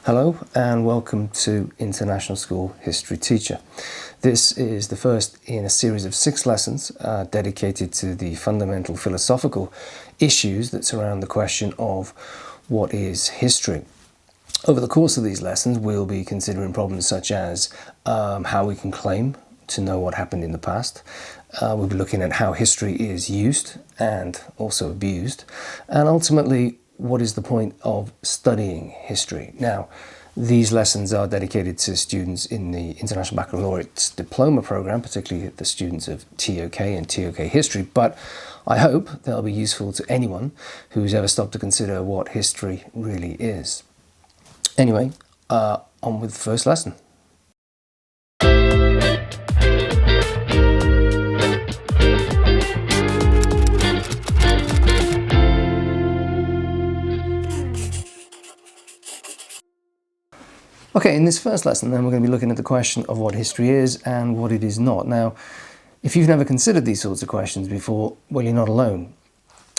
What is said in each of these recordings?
Hello and welcome to International School History Teacher. This is the first in a series of 6 lessons dedicated to the fundamental philosophical issues that surround the question of what is history. Over the course of these lessons we'll be considering problems such as how we can claim to know what happened in the past. We'll be looking at how history is used and also abused, and ultimately what is the point of studying history. Now, these lessons are dedicated to students in the International Baccalaureate Diploma program, particularly the students of TOK and TOK History, but I hope they'll be useful to anyone who's ever stopped to consider what history really is. Anyway, on with the first lesson. Okay, in this first lesson then we're going to be looking at the question of what history is and what it is not. Now, if you've never considered these sorts of questions before, well, you're not alone.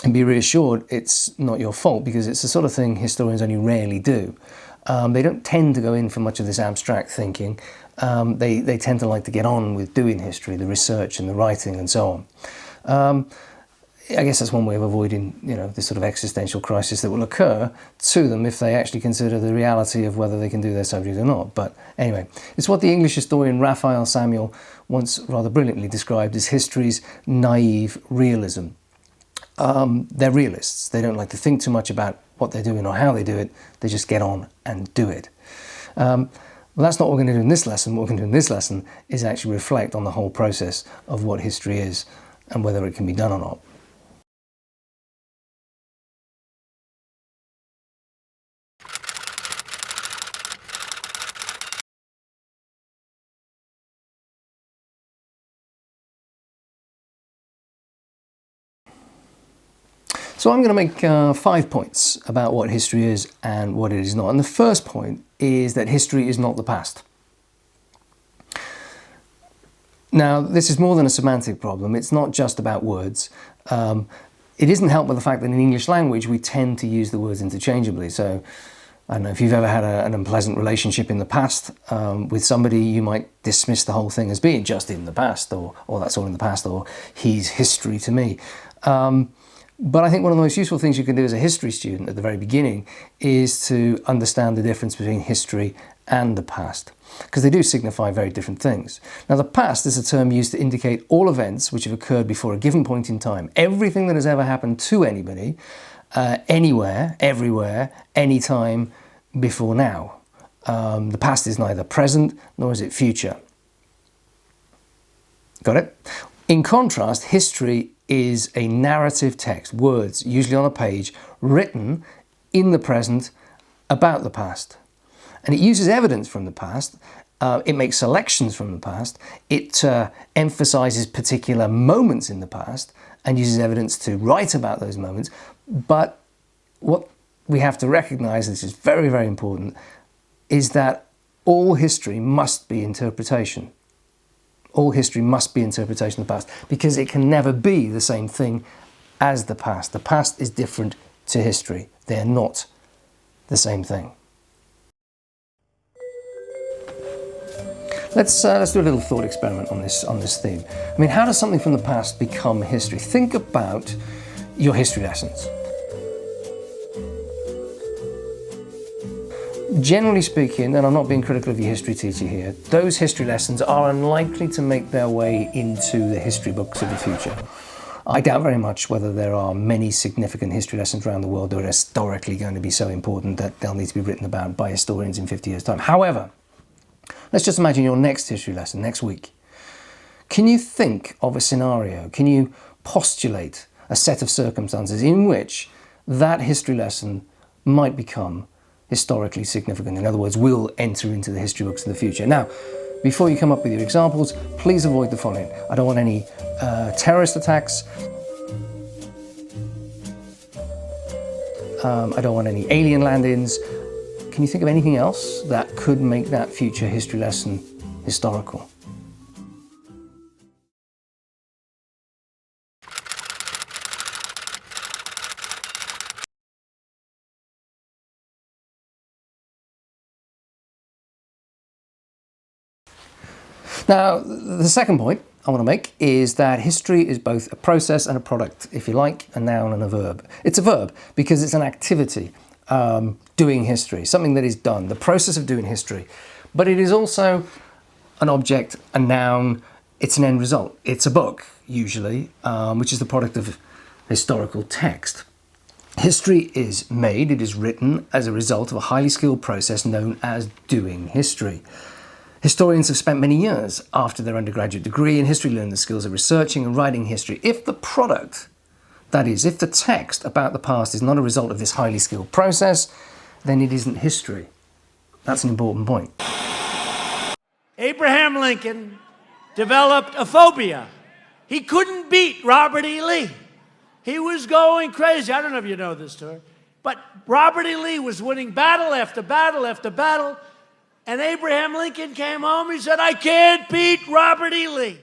And be reassured, it's not your fault, because it's the sort of thing historians only rarely do. They don't tend to go in for much of this abstract thinking. They tend to like to get on with doing history, the research and the writing and so on. I guess that's one way of avoiding, this sort of existential crisis that will occur to them if they actually consider the reality of whether they can do their subject or not. But anyway, it's what the English historian Raphael Samuel once rather brilliantly described as history's naive realism. They're realists. They don't like to think too much about what they're doing or how they do it. They just get on and do it. Well, that's not what we're going to do in this lesson. What we're going to do in this lesson is actually reflect on the whole process of what history is and whether it can be done or not. So I'm going to make 5 points about what history is and what it is not. And the first point is that history is not the past. Now, this is more than a semantic problem. It's not just about words. It isn't helped by the fact that in English language we tend to use the words interchangeably. So I don't know, if you've ever had an unpleasant relationship in the past with somebody, you might dismiss the whole thing as being just in the past, or that's all in the past, or he's history to me. But I think one of the most useful things you can do as a history student at the very beginning is to understand the difference between history and the past, because they do signify very different things. Now, the past is a term used to indicate all events which have occurred before a given point in time. Everything that has ever happened to anybody, anywhere, everywhere, anytime before now. The past is neither present nor is it future. Got it? In contrast, history is a narrative text, words, usually on a page, written in the present about the past. And it uses evidence from the past, it makes selections from the past, it emphasizes particular moments in the past and uses evidence to write about those moments. But what we have to recognize, this is very, very important, is that all history must be interpretation. All history must be interpretation of the past, because it can never be the same thing as the past. The past is different to history. They're not the same thing. Let's do a little thought experiment on this theme. I mean, how does something from the past become history? Think about your history lessons. Generally speaking, and I'm not being critical of your history teacher here, those history lessons are unlikely to make their way into the history books of the future. I doubt very much whether there are many significant history lessons around the world that are historically going to be so important that they'll need to be written about by historians in 50 years' time. However, let's just imagine your next history lesson next week. Can you think of a scenario? Can you postulate a set of circumstances in which that history lesson might become historically significant? In other words, will enter into the history books of the future. Now, before you come up with your examples, please avoid the following. I don't want any terrorist attacks. I don't want any alien landings. Can you think of anything else that could make that future history lesson historical? Now, the second point I want to make is that history is both a process and a product, if you like, a noun and a verb. It's a verb because it's an activity, doing history, something that is done, the process of doing history. But it is also an object, a noun, it's an end result. It's a book, usually, which is the product of historical text. History is made, it is written as a result of a highly skilled process known as doing history. Historians have spent many years after their undergraduate degree in history learning the skills of researching and writing history. If the product, that is, if the text about the past is not a result of this highly skilled process, then it isn't history. That's an important point. Abraham Lincoln developed a phobia. He couldn't beat Robert E. Lee. He was going crazy. I don't know if you know this story, but Robert E. Lee was winning battle after battle after battle. And Abraham Lincoln came home, he said, I can't beat Robert E. Lee.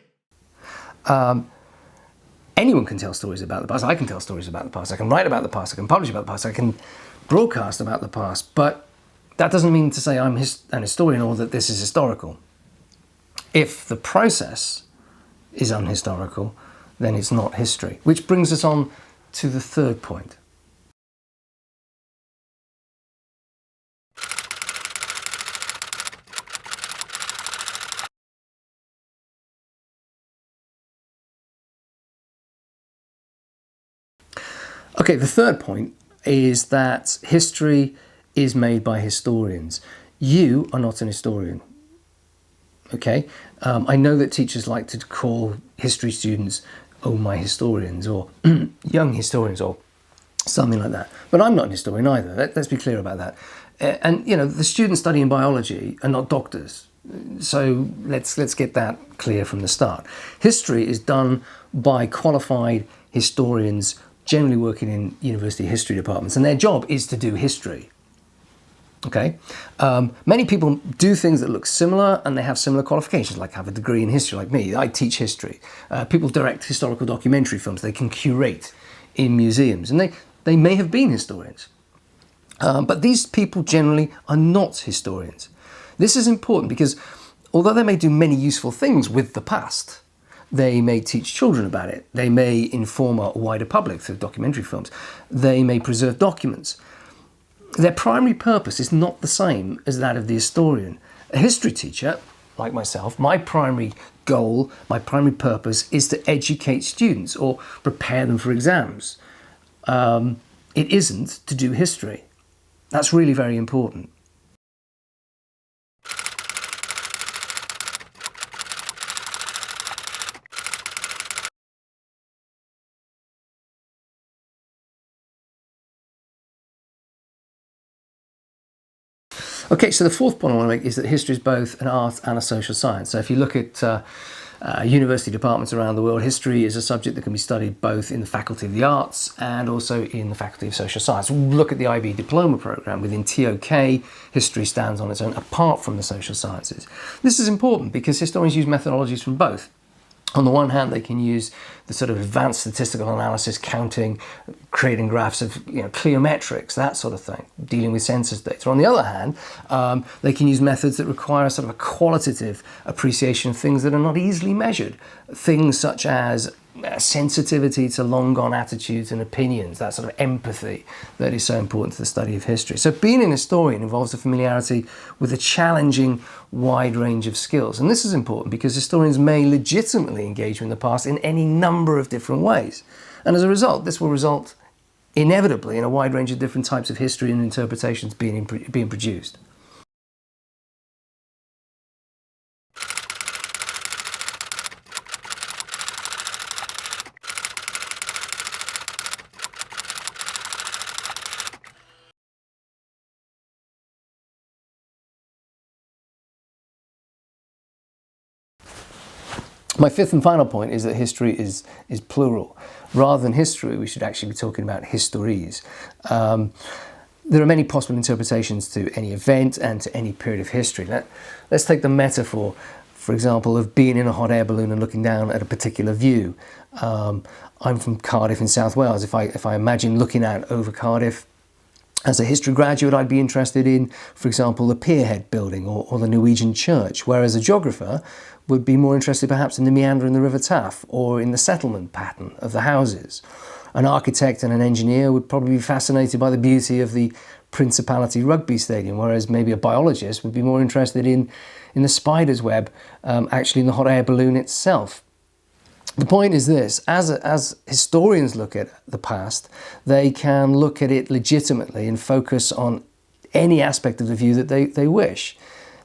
Anyone can tell stories about the past. I can tell stories about the past. I can write about the past. I can publish about the past. I can broadcast about the past. But that doesn't mean to say I'm an historian or that this is historical. If the process is unhistorical, then it's not history. Which brings us on to the third point. Okay, the third point is that history is made by historians. You are not an historian. Okay, I know that teachers like to call history students, oh, my historians, or young historians, or something like that. But I'm not an historian either. Let's be clear about that. And you know, the students studying biology are not doctors. So let's get that clear from the start. History is done by qualified historians, generally working in university history departments, and their job is to do history. Okay, many people do things that look similar and they have similar qualifications, like have a degree in history like me. I teach history. People direct historical documentary films. They can curate in museums, and they may have been historians. But these people generally are not historians. This is important because although they may do many useful things with the past, they may teach children about it. They may inform a wider public through documentary films. They may preserve documents. Their primary purpose is not the same as that of the historian. A history teacher, like myself, my primary goal, my primary purpose is to educate students or prepare them for exams. It isn't to do history. That's really very important. Okay, so the fourth point I want to make is that history is both an art and a social science. So if you look at university departments around the world, history is a subject that can be studied both in the Faculty of the Arts and also in the Faculty of Social Science. Look at the IB Diploma program. Within TOK, history stands on its own apart from the social sciences. This is important because historians use methodologies from both. On the one hand, they can use the sort of advanced statistical analysis, counting, creating graphs of cliometrics, that sort of thing, dealing with census data. On the other hand, they can use methods that require a sort of a qualitative appreciation of things that are not easily measured. Things such as sensitivity to long gone attitudes and opinions, that sort of empathy that is so important to the study of history. So being an historian involves a familiarity with a challenging wide range of skills. And this is important because historians may legitimately engage with the past in any number of different ways. And as a result, this will result inevitably in a wide range of different types of history and interpretations being produced. My fifth and final point is that history is plural. Rather than history, we should actually be talking about histories. There are many possible interpretations to any event and to any period of history. Let's take the metaphor, for example, of being in a hot air balloon and looking down at a particular view. I'm from Cardiff in South Wales. If I imagine looking out over Cardiff, As a history graduate, I'd be interested in, for example, the Pierhead building or the Norwegian church, whereas a geographer would be more interested perhaps in the meander in the River Taff or in the settlement pattern of the houses. An architect and an engineer would probably be fascinated by the beauty of the Principality rugby stadium, whereas maybe a biologist would be more interested in the spider's web, actually in the hot air balloon itself. The point is this: as historians look at the past, they can look at it legitimately and focus on any aspect of the view that they wish.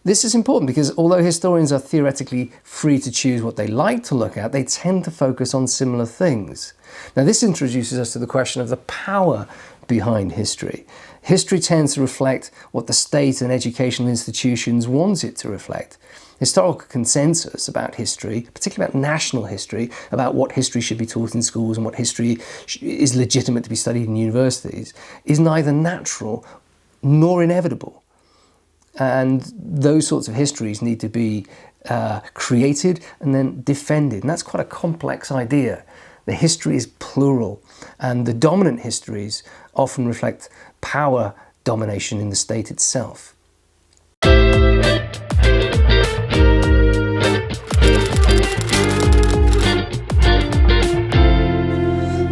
This is important because although historians are theoretically free to choose what they like to look at, they tend to focus on similar things. Now, this introduces us to the question of the power behind history. History tends to reflect what the state and educational institutions want it to reflect. Historical consensus about history, particularly about national history, about what history should be taught in schools and what history is legitimate to be studied in universities, is neither natural nor inevitable. And those sorts of histories need to be created and then defended. And that's quite a complex idea. The history is plural, and the dominant histories often reflect power domination in the state itself.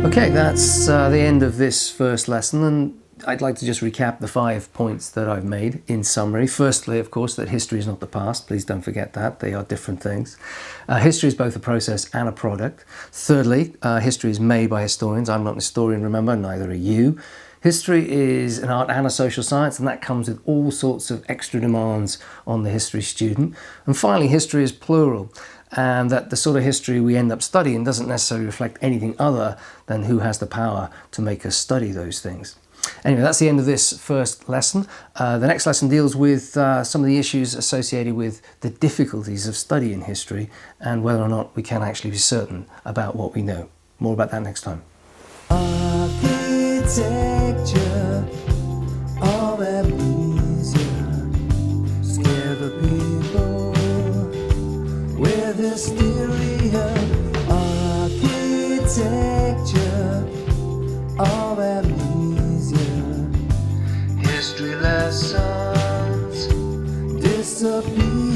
Okay, that's the end of this first lesson, and I'd like to just recap the 5 points that I've made in summary. Firstly, of course, that history is not the past. Please don't forget that. They are different things. History is both a process and a product. Thirdly, history is made by historians. I'm not an historian, remember, neither are you. History is an art and a social science, and that comes with all sorts of extra demands on the history student. And finally, history is plural, and that the sort of history we end up studying doesn't necessarily reflect anything other than who has the power to make us study those things. Anyway, that's the end of this first lesson. The next lesson deals with some of the issues associated with the difficulties of studying history and whether or not we can actually be certain about what we know. More about that next time. Architecture of amnesia, scare the people with hysteria. Architecture of amnesia, history lessons disappear.